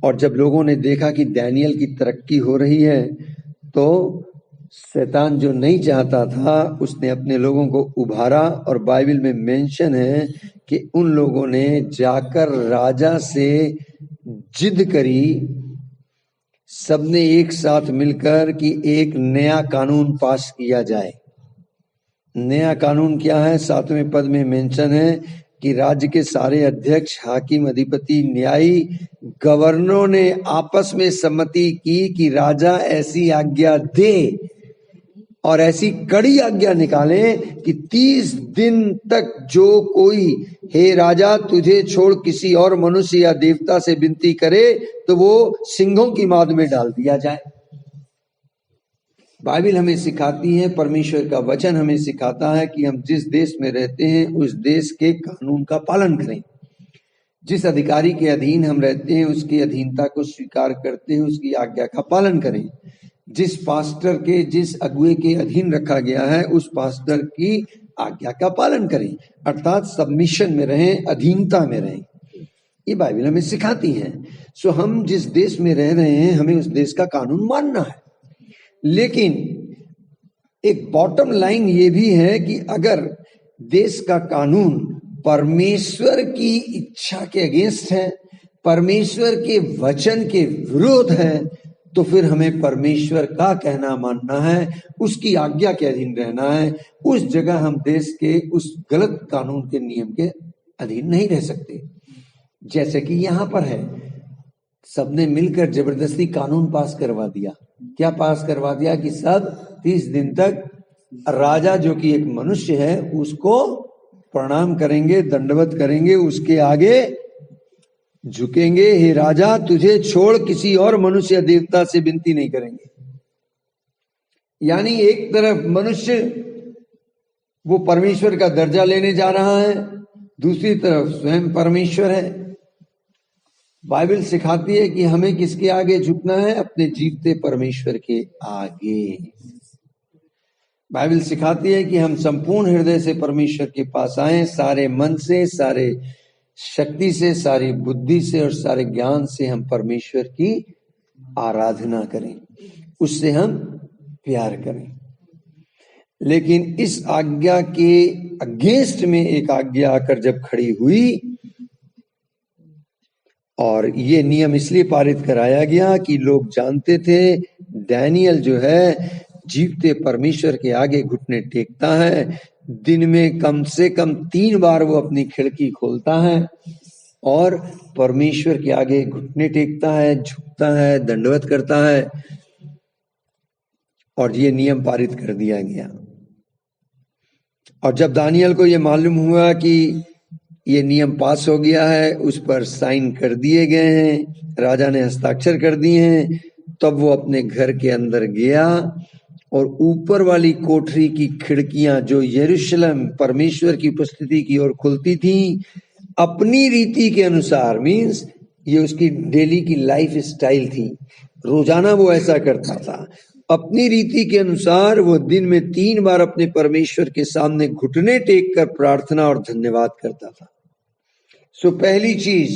और जब लोगों ने देखा कि दानियल की तरक्की हो रही है तो शैतान जो नहीं चाहता था उसने अपने लोगों को उभारा। और बाइबल में मेंशन है कि उन लोगों ने जाकर राजा से जिद करी, सबने एक साथ मिलकर कि एक नया कानून पास किया जाए। नया कानून क्या है? 7वें पद में मेंशन है कि राज्य के सारे अध्यक्ष, हाकिम, अधिपति, न्यायी, गवर्नरों ने आपस में सम्मति की कि राजा ऐसी आज्ञा दे और ऐसी कड़ी आज्ञा निकाले कि 30 दिन तक जो कोई हे राजा तुझे छोड़ किसी और मनुष्य या देवता से विनती करे तो वो सिंहों की माद में डाल दिया जाए। बाइबल हमें सिखाती है, परमेश्वर का वचन हमें सिखाता है कि हम जिस देश में रहते हैं उस देश के कानून का पालन करें। जिस अधिकारी के अधीन हम रहते हैं उसकी अधीनता को स्वीकार करते हैं, उसकी आज्ञा का पालन करें। जिस पास्टर के, जिस अगुए के अधीन रखा गया है उस पास्टर की आज्ञा का पालन करें, अर्थात सबमिशन में रहें, अधीनता में रहें। ये बाइबल हमें सिखाती है। सो हम जिस देश में रह रहे हैं हमें उस देश का कानून मानना है। लेकिन एक बॉटम लाइन ये भी है कि अगर देश का कानून परमेश्वर की इच्छा के अगेंस्ट है, परमेश्वर के वचन के विरोध है, तो फिर हमें परमेश्वर का कहना मानना है, उसकी आज्ञा के अधीन रहना है। उस जगह हम देश के उस गलत कानून के नियम के अधीन नहीं रह सकते। जैसे कि यहाँ पर है, सबने मिलकर जबरदस्ती कानून पास करवा दिया। क्या पास करवा दिया? कि सब 30 दिन तक राजा जो कि एक मनुष्य है उसको प्रणाम करेंगे, दंडवत करेंगे, उसके आगे झुकेंगे। हे राजा तुझे छोड़ किसी और मनुष्य या देवता से विनती नहीं करेंगे। यानी एक तरफ मनुष्य वो परमेश्वर का दर्जा लेने जा रहा है, दूसरी तरफ स्वयं परमेश्वर है। बाइबल सिखाती है कि हमें किसके आगे झुकना है? अपने जीवते परमेश्वर के आगे। बाइबल सिखाती है कि हम संपूर्ण हृदय से परमेश्वर के पास आए, सारे मन से, सारे शक्ति से, सारी बुद्धि से और सारे ज्ञान से हम परमेश्वर की आराधना करें, उससे हम प्यार करें। लेकिन इस आज्ञा के अगेंस्ट में एक आज्ञा आकर जब खड़ी हुई, और ये नियम इसलिए पारित कराया गया कि लोग जानते थे दानियल जो है जीवते परमेश्वर के आगे घुटने टेकता है, दिन में कम से कम 3 बार वो अपनी खिड़की खोलता है और परमेश्वर के आगे घुटने टेकता है, झुकता है, दंडवत करता है। और ये नियम पारित कर दिया गया। और जब दानियल को ये मालूम हुआ कि ये नियम पास हो गया है, उस पर साइन कर दिए गए हैं, राजा ने हस्ताक्षर कर दिए हैं, तब वो अपने घर के अंदर गया और ऊपर वाली कोठरी की खिड़कियां जो यरूशलेम परमेश्वर की उपस्थिति की ओर खुलती थी, अपनी रीति के अनुसार, मीन्स ये उसकी डेली की लाइफ स्टाइल थी, रोजाना वो ऐसा करता था। अपनी रीति के अनुसार वो दिन में 3 बार अपने परमेश्वर के सामने घुटने टेक कर प्रार्थना और धन्यवाद करता था। सो पहली चीज,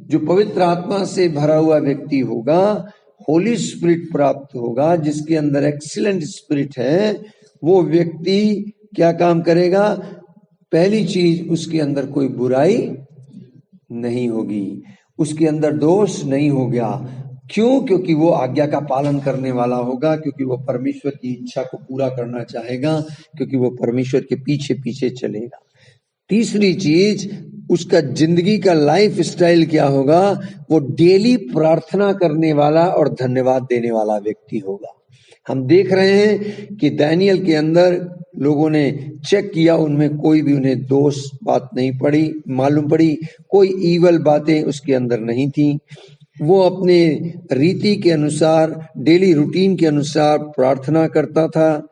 जो पवित्र आत्मा से भरा हुआ व्यक्ति होगा, होली स्पिरिट प्राप्त होगा, जिसके अंदर एक्सीलेंट स्पिरिट है, वो व्यक्ति क्या काम करेगा? पहली चीज, उसके अंदर कोई बुराई नहीं होगी, उसके अंदर दोष नहीं होगा। क्यों? क्योंकि वो आज्ञा का पालन करने वाला होगा, क्योंकि वो परमेश्वर की इच्छा को पूरा करना चाहेगा, क्योंकि वो परमेश्वर के पीछे पीछे चलेगा। तीसरी चीज, उसका जिंदगी का लाइफ स्टाइल क्या होगा? वो डेली प्रार्थना करने वाला और धन्यवाद देने वाला व्यक्ति होगा। हम देख रहे हैं कि दानियल के अंदर लोगों ने चेक किया, उनमें कोई भी उन्हें दोष बात नहीं पड़ी, मालूम पड़ी, कोई ईवल बातें उसके अंदर नहीं थी। वो अपने रीति के अनुसार, डेली रूटीन के अनुसार प्रार्थना करता था,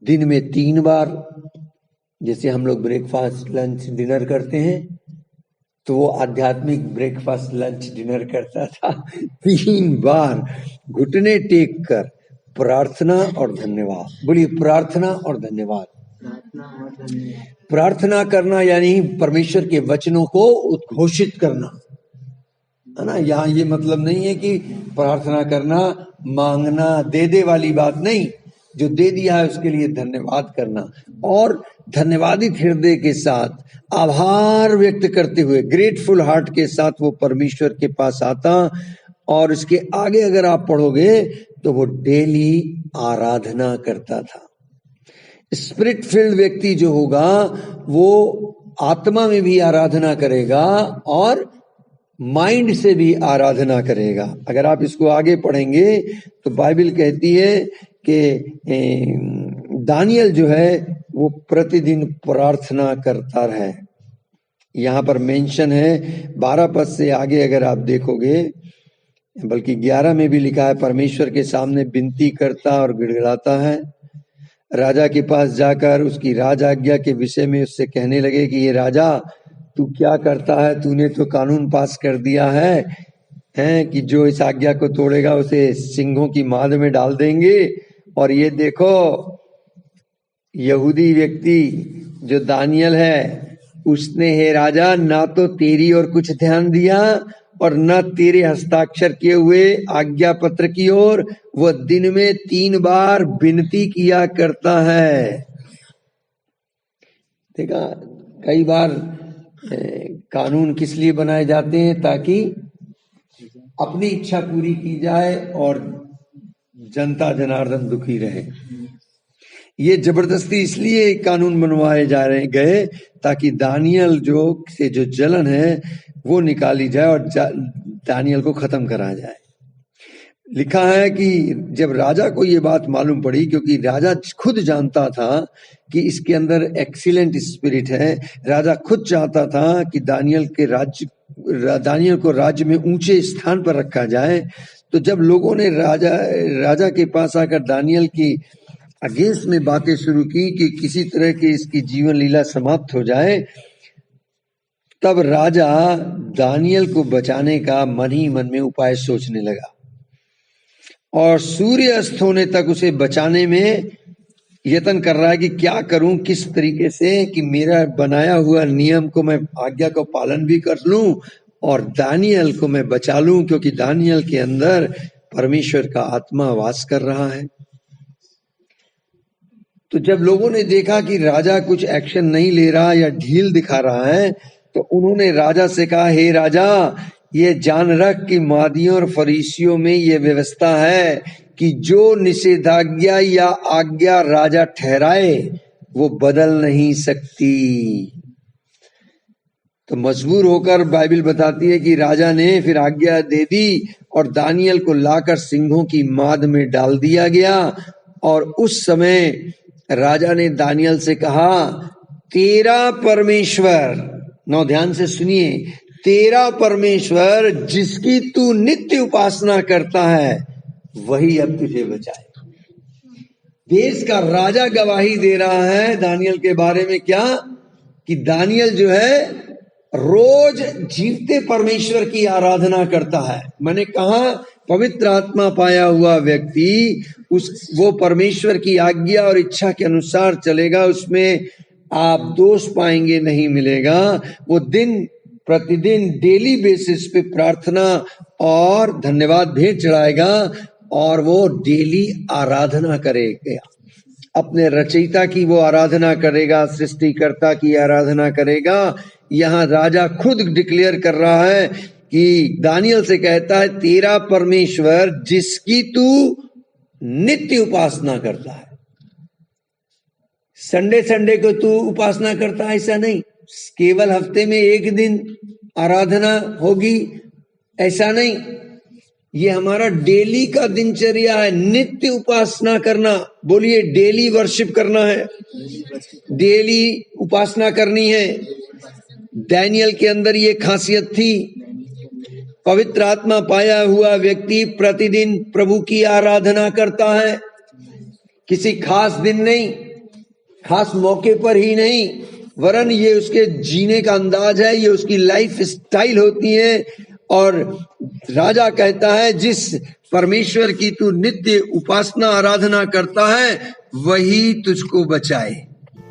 दिन में 3 बार। जैसे हम लोग ब्रेकफास्ट, लंच, डिनर करते हैं, तो वो आध्यात्मिक ब्रेकफास्ट, लंच, डिनर करता था 3 बार घुटने टेक कर प्रार्थना और धन्यवाद। बोलिए, प्रार्थना और धन्यवाद। प्रार्थना करना यानी परमेश्वर के वचनों को उद्घोषित करना, है ना। यहाँ ये मतलब नहीं है कि प्रार्थना करना, मांगना, दे दे वाली बात नहीं। जो दे दिया है उसके लिए धन्यवाद करना, और धन्यवादित हृदय के साथ, आभार व्यक्त करते हुए, ग्रेटफुल हार्ट के साथ वो परमेश्वर के पास आता। और इसके आगे अगर आप पढ़ोगे तो वो डेली आराधना करता था। स्पिरिट फिल्ड व्यक्ति जो होगा वो आत्मा में भी आराधना करेगा और माइंड से भी आराधना करेगा। अगर आप इसको आगे पढ़ेंगे तो बाइबल कहती है कि दानियल जो है वो प्रतिदिन प्रार्थना करता रहे। यहाँ पर मेंशन है 12 पद से आगे, अगर आप देखोगे, बल्कि 11 में भी लिखा है, परमेश्वर के सामने विनती करता और गिड़गिड़ाता है। राजा के पास जाकर उसकी राज आज्ञा के विषय में उससे कहने लगे कि ये राजा, तू क्या करता है? तूने तो कानून पास कर दिया है कि जो इस आज्ञा को तोड़ेगा उसे सिंहों की माद में डाल देंगे। और ये देखो, यहूदी व्यक्ति जो दानियल है, उसने, हे राजा, ना तो तेरी और कुछ ध्यान दिया और न तेरे हस्ताक्षर किए हुए आज्ञा पत्र की ओर। वह दिन में 3 बार विनती किया करता है। देखा, कई बार कानून किस लिए बनाए जाते हैं? ताकि अपनी इच्छा पूरी की जाए और जनता जनार्दन दुखी रहे। ये जबरदस्ती इसलिए कानून बनवाए जा रहे गए ताकि दानियल जो जलन है वो निकाली जाए और दानियल को खत्म करा जाए। लिखा है कि जब राजा को ये बात मालूम पड़ी, क्योंकि राजा खुद जानता था कि इसके अंदर एक्सीलेंट स्पिरिट है, राजा खुद चाहता था कि दानियल को राज्य में ऊंचे स्थान पर रखा जाए। तो जब लोगों ने राजा के पास आकर दानियल की अगेंस्ट में बातें शुरू की कि किसी तरह की इसकी जीवन लीला समाप्त हो जाए, तब राजा दानियल को बचाने का मन ही मन में उपाय सोचने लगा और सूर्य अस्त होने तक उसे बचाने में यत्न कर रहा है कि क्या करूं, किस तरीके से कि मेरा बनाया हुआ नियम को मैं, आज्ञा को पालन भी कर लूं और दानियल को मैं बचा लूं, क्योंकि दानियल के अंदर परमेश्वर का आत्मा वास कर रहा है। तो जब लोगों ने देखा कि राजा कुछ एक्शन नहीं ले रहा या ढील दिखा रहा है, तो उन्होंने राजा से कहा, हे राजा, ये जान रख कि मादियों और फरीसियों में ये व्यवस्था है कि जो निषेधाज्ञा या आज्ञा राजा ठहराए वो बदल नहीं सकती। तो मजबूर होकर बाइबल बताती है कि राजा ने फिर आज्ञा दे दी और दानियल को लाकर सिंहों की माद में डाल दिया गया। और उस समय राजा ने दानियल से कहा, तेरा परमेश्वर, नौ ध्यान से सुनिए, तेरा परमेश्वर जिसकी तू नित्य उपासना करता है वही अब तुझे बचाए। देश का राजा गवाही दे रहा है दानियल के बारे में, क्या कि दानियल जो है रोज जीवते परमेश्वर की आराधना करता है। मैंने कहा पवित्र आत्मा पाया हुआ व्यक्ति वो परमेश्वर की आज्ञा और इच्छा के अनुसार चलेगा, उसमें आप दोष पाएंगे नहीं मिलेगा। वो दिन प्रतिदिन डेली बेसिस पे प्रार्थना और धन्यवाद भेंट चढ़ाएगा और वो डेली आराधना करेगा, अपने रचयिता की वो आराधना करेगा, सृष्टिकर्ता की आराधना करेगा। यहाँ राजा खुद डिक्लेयर कर रहा है कि दानियल से कहता है, तेरा परमेश्वर जिसकी तू नित्य उपासना करता है। संडे को तू उपासना करता है ऐसा नहीं, केवल हफ्ते में एक दिन आराधना होगी ऐसा नहीं, ये हमारा डेली का दिनचर्या है। नित्य उपासना करना, बोलिए डेली वर्शिप करना है, डेली उपासना करनी है। दानियल के अंदर ये खासियत थी। पवित्र आत्मा पाया हुआ व्यक्ति प्रतिदिन प्रभु की आराधना करता है, किसी खास दिन नहीं, खास मौके पर ही नहीं, वरन ये उसके जीने का अंदाज है, ये उसकी लाइफ स्टाइल होती है। और राजा कहता है, जिस परमेश्वर की तू नित्य उपासना आराधना करता है वही तुझको बचाए।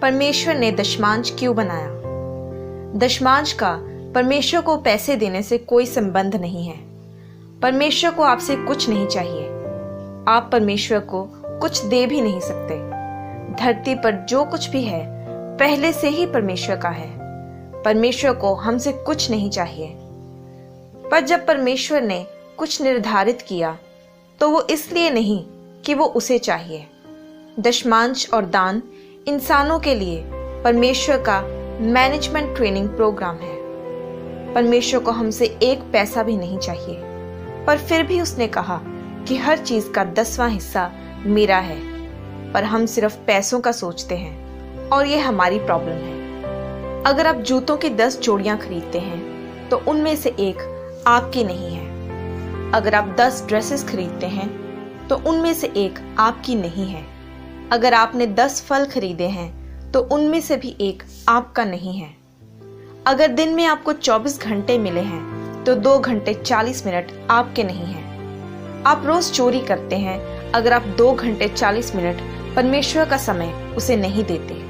परमेश्वर ने दशमांश क्यों बनाया? दशमांश का परमेश्वर को पैसे देने से कोई संबंध नहीं है। परमेश्वर को आपसे कुछ नहीं चाहिए, आप परमेश्वर को कुछ दे भी नहीं सकते। धरती पर जो कुछ भी है पहले से ही परमेश्वर का है। परमेश्वर को हमसे कुछ नहीं चाहिए। पर जब परमेश्वर ने कुछ निर्धारित किया तो वो इसलिए नहीं कि वो उसे चाहिए। दशमांश और दान इंसानों के लिए परमेश्वर का मैनेजमेंट ट्रेनिंग प्रोग्राम है। परमेश्वर को हमसे एक पैसा भी नहीं चाहिए, पर फिर भी उसने कहा कि हर चीज का 10वां हिस्सा मेरा है। पर हम सिर्फ पैसों का सोचते हैं और ये हमारी प्रॉब्लम है। अगर आप जूतों की 10 जोड़ियां खरीदते हैं तो उनमें से एक आपकी नहीं है। अगर आप 10 ड्रेसेस खरीदते हैं तो उनमें से एक आपकी नहीं है। अगर आपने 10 फल खरीदे हैं तो उनमें से भी एक आपका नहीं है। अगर दिन में आपको 24 घंटे मिले हैं तो 2 घंटे 40 मिनट आपके नहीं हैं। आप रोज चोरी करते हैं, अगर आप 2 घंटे 40 मिनट परमेश्वर का समय उसे नहीं देते,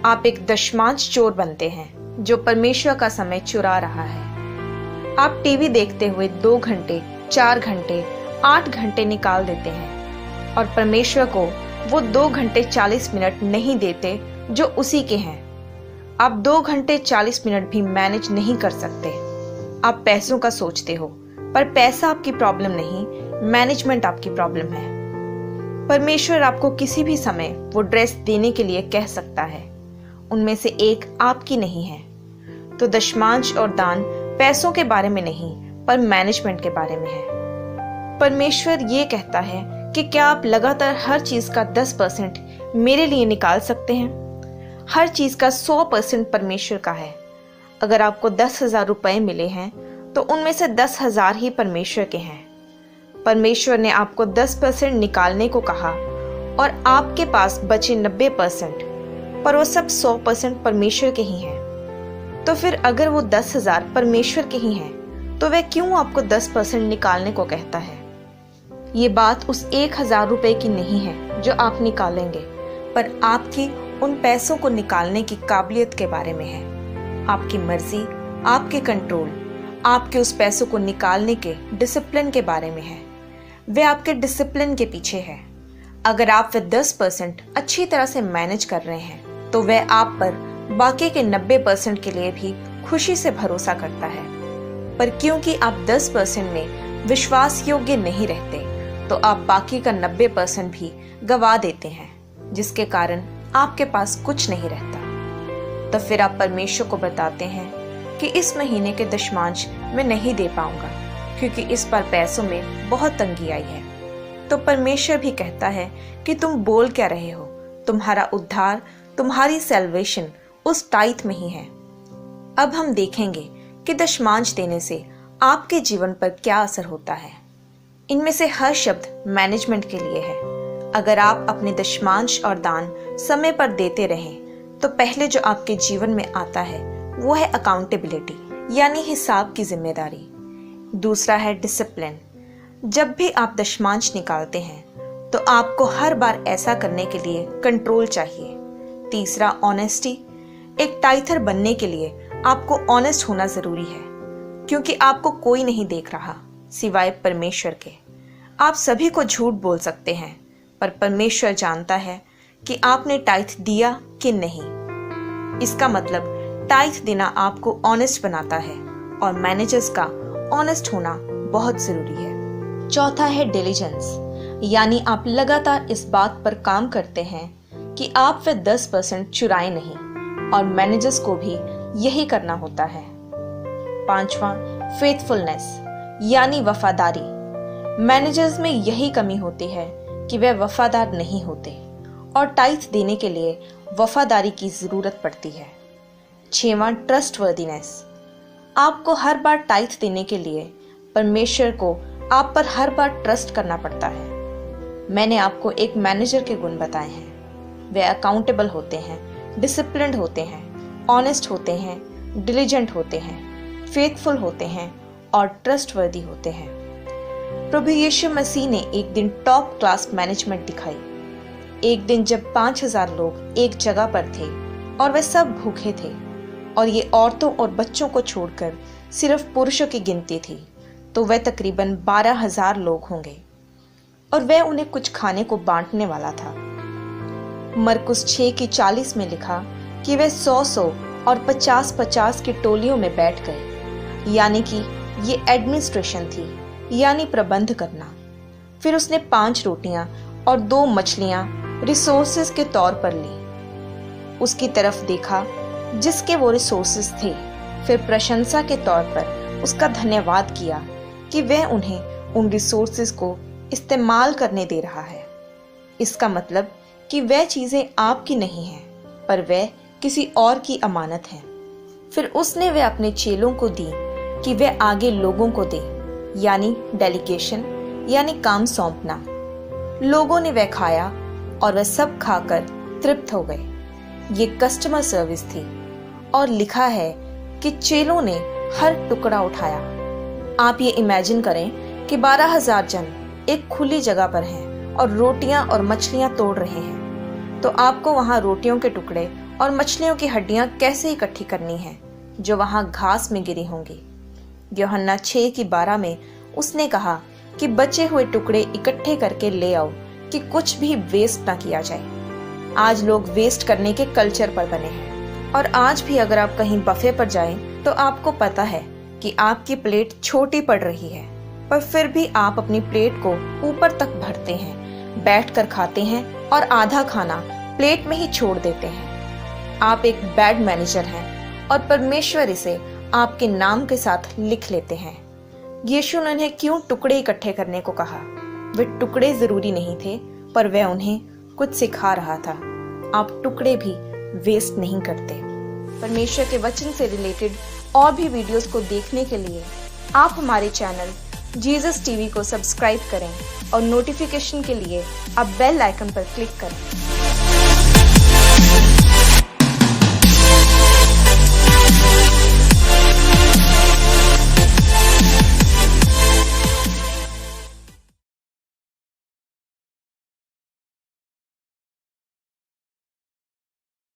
आप एक दशमांश चोर बनते हैं जो परमेश्वर का समय चुरा रहा है। आप टीवी देखते हुए 2 घंटे 4 घंटे 8 घंटे निकाल देते हैं और परमेश्वर को वो 2 घंटे 40 मिनट नहीं देते जो उसी के हैं। आप 2 घंटे 40 मिनट भी मैनेज नहीं कर सकते। आप पैसों का सोचते हो, पर पैसा आपकी प्रॉब्लम नहीं, मैनेजमेंट आपकी प्रॉब्लम है। परमेश्वर आपको किसी भी समय वो ड्रेस देने के लिए कह सकता है, उनमें से एक आपकी नहीं है। तो दशमांश और दान पैसों के बारे में नहीं, पर मैनेजमेंट के बारे में है। परमेश्वर ये कहता है कि क्या आप लगातार हर चीज का 10% मेरे लिए निकाल सकते हैं? हर चीज का 100% परमेश्वर का है। अगर आपको 10,000 रुपए मिले हैं तो उनमें से 10,000 ही परमेश्वर के हैं। परमेश्वर ने आपको 10% निकालने को कहा और आपके पास बचे 90%, पर वो सब 100% परमेश्वर के ही हैं। तो फिर अगर वो 10,000 परमेश्वर के ही हैं तो वह क्यों आपको 10% निकालने को कहता है? ये बात उस 1,000 रुपए की नहीं है जो आप निकालेंगे, पर आपकी उन पैसों को निकालने की काबिलियत के बारे में है। आपकी मर्जी, आपके कंट्रोल, आपके उस पैसों को निकालने के डिसिप्लिन के बारे में है। वे आपके डिसिप्लिन के पीछे है। अगर आप वे 10% अच्छी तरह से मैनेज कर रहे हैं तो वह आप पर बाकी के 90% के लिए भी खुशी से भरोसा करता है। पर क्योंकि आप 10% में विश्वास योग्य नहीं रहते तो आप बाकी का 90% भी गवा देते हैं, जिसके कारण आपके पास कुछ नहीं रहता, तो फिर आप परमेश्वर को बताते हैं कि इस महीने के दशमांश मैं नहीं दे पाऊंगा क्योंकि इस बार पैसों में बहुत तंगी आई है। तो परमेश्वर भी कहता है कि तुम बोल क्या रहे हो, तुम्हारा उद्धार, तुम्हारी सैल्वेशन उस टाइथ में ही है। अब हम देखेंगे कि दशमांश देने से आपके जीवन पर क्या असर होता है। इनमें से हर शब्द मैनेजमेंट के लिए है। अगर आप अपने दशमांश और दान समय पर देते रहें तो पहले जो आपके जीवन में आता है वो है अकाउंटेबिलिटी, यानी हिसाब की जिम्मेदारी। दूसरा है डिसिप्लिन। जब भी आप दशमांश निकालते हैं तो आपको हर बार ऐसा करने के लिए कंट्रोल चाहिए। तीसरा ऑनेस्टी। एक टाइथर बनने के लिए आपको ऑनेस्ट होना जरूरी है क्योंकि आपको कोई नहीं देख रहा सिवाय परमेश्वर के। आप सभी को झूठ बोल सकते हैं पर परमेश्वर जानता है कि आपने टाइथ दिया कि नहीं। इसका मतलब टाइथ देना आपको ऑनेस्ट बनाता है और मैनेजर्स का ऑनेस्ट होना बहुत जरूरी है। चौथा है डिलीजेंस, यानी आप लगातार इस बात पर काम करते हैं कि आप वे 10% चुराए नहीं, और मैनेजर्स को भी यही करना होता है। पांचवा फेथफुलनेस, यानी वफादारी। मैनेजर्स में यही कमी होती है कि वे वफादार नहीं होते और टाइथ देने के लिए वफादारी की जरूरत पड़ती है। छठवां ट्रस्टवर्दीनेस। आपको हर बार टाइथ देने के लिए परमेश्वर को आप पर हर बार ट्रस्ट करना पड़ता है। मैंने आपको एक मैनेजर के गुण बताए हैं। वे अकाउंटेबल होते हैं, डिसिप्लिन्ड होते हैं, ऑनेस्ट होते हैं, डिलीजेंट होते हैं, फेथफुल होते हैं और ट्रस्टवर्दी होते हैं। प्रभु यीशु मसीह ने एक दिन टॉप क्लास मैनेजमेंट दिखाई। एक दिन जब 5000 लोग एक जगह पर थे और वे सब भूखे थे और ये औरतों और बच्चों को छोड़कर सिर्फ पुरुषों की गिनती थी, तो वह तकरीबन 12,000 लोग होंगे और वह उन्हें कुछ खाने को बांटने वाला था। मरकुस 6:40 में लिखा कि वे 100 और 50 की टोलियों में बैठ गए, यानी कि ये एडमिनिस्ट्रेशन थी, यानी प्रबंध करना। फिर उसने 5 रोटियां और 2 मछलियां रिसोर्सेज के तौर पर ली। उसकी तरफ देखा जिसके वो रिसोर्सेज थे, फिर प्रशंसा के तौर पर उसका धन्यवाद किया कि वह उन्हें उन रिसोर्सेज को इस्तेमाल करने दे रहा है। इसका मतलब कि वह चीजें आपकी नहीं हैं, पर वह किसी और की अमानत हैं। फिर उसने वे अपने चेलों को दी कि वह आगे लोगों को दे, यानी डेलीगेशन, यानी काम सौंपना। लोगों ने वह खाया और वह सब खाकर तृप्त हो गए। ये कस्टमर सर्विस थी और लिखा है कि चेलों ने हर टुकड़ा उठाया। आप ये इमेजिन करें कि 12,000 जन एक खुली जगह पर हैं और रोटियां और मछलियां तोड़ रहे हैं, तो आपको वहां रोटियों के टुकड़े और मछलियों की हड्डियां कैसे इकट्ठी करनी है जो वहां घास में गिरी होंगी। यूहन्ना 6:12 में उसने कहा कि बचे हुए टुकड़े इकट्ठे करके ले आओ कि कुछ भी वेस्ट ना किया जाए। आज लोग वेस्ट करने के कल्चर पर बने हैं और आज भी अगर आप कहीं बफे पर जाएं तो आपको पता है कि आपकी प्लेट छोटी पड़ रही है, पर फिर भी आप अपनी प्लेट को ऊपर तक भरते हैं, बैठकर खाते हैं और आधा खाना प्लेट में ही छोड़ देते हैं। आप एक बैड मैनेजर हैं और परमेश्वर इसे आपके नाम के साथ लिख लेते हैं। यीशु ने उन्हें क्यों टुकड़े इकट्ठे करने को कहा? वे टुकड़े जरूरी नहीं थे, पर वह उन्हें कुछ सिखा रहा था। आप टुकड़े भी वेस्ट नहीं करते। परमेश्वर के वचन से रिलेटेड और भी वीडियोस को देखने के लिए आप हमारे चैनल जीसस टीवी को सब्सक्राइब करें और नोटिफिकेशन के लिए आप बेल आइकन पर क्लिक करें।